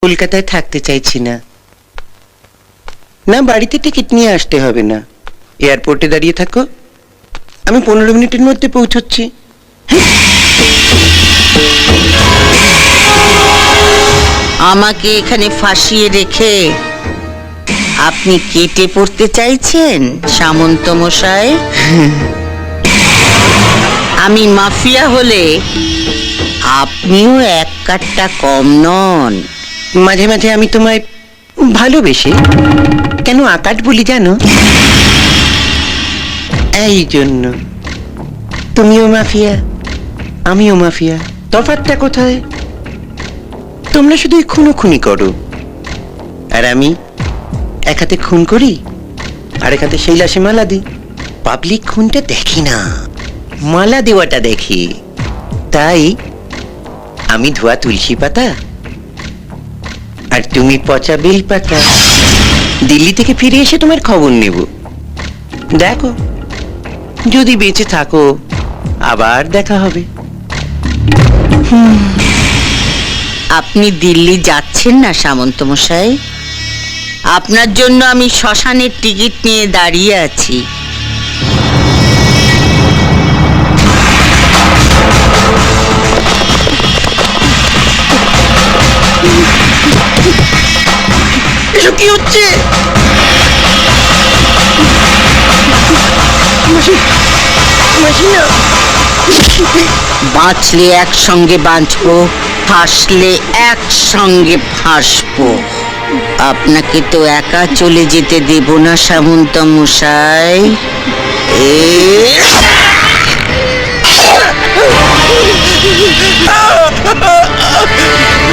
কলকাতায় থাকতে চাইছি না। না, বাড়িতে টিকিট নিয়ে আসতে হবে না, এয়ারপোর্টে দাঁড়িয়ে থাকো, আমি 15 মিনিটের মধ্যে পৌঁছচ্ছি। আমাকে এখানে ফাঁসিয়ে রেখে আপনি কেটে পড়তে চাইছেন সামন্ত মশাই? আমি মাফিয়া হলে আপনিও এক কাট্টা কম নন। মাঝে মাঝে আমি তোমায় ভালোবেসে কেন আকাট বলি জানো? এই জন্য। তুমিও মাফিয়া, আমিও মাফিয়া, তফাৎটা কোথায়? তোমরা শুধু খুনোখুনি করো, আর আমি এক হাতে খুন করি আর এক হাতে সেই লাশে মালা দিই। পাবলিক খুনটা দেখি না, মালা দেওয়াটা দেখি। তাই আমি ধোয়া তুলসী পাতা আর তুমি পচা বেল পাতা। দিল্লি থেকে ফিরে এসে তোমার খবর নেব। দেখো, যদি বেঁচে থাকো আবার দেখা হবে। আপনি দিল্লি যাচ্ছেন না সামন্ত মশাই? আপনার জন্য আমি শ্মশানের টিকিট নিয়ে দাঁড়িয়ে আছি। এসব কি হচ্ছে? বাঁচলে একসঙ্গে বাঁচবো, ফাঁসলে একসঙ্গে ফাঁসবো। আপনাকে তো একা চলে যেতে দেব না সামন্ত মশাই।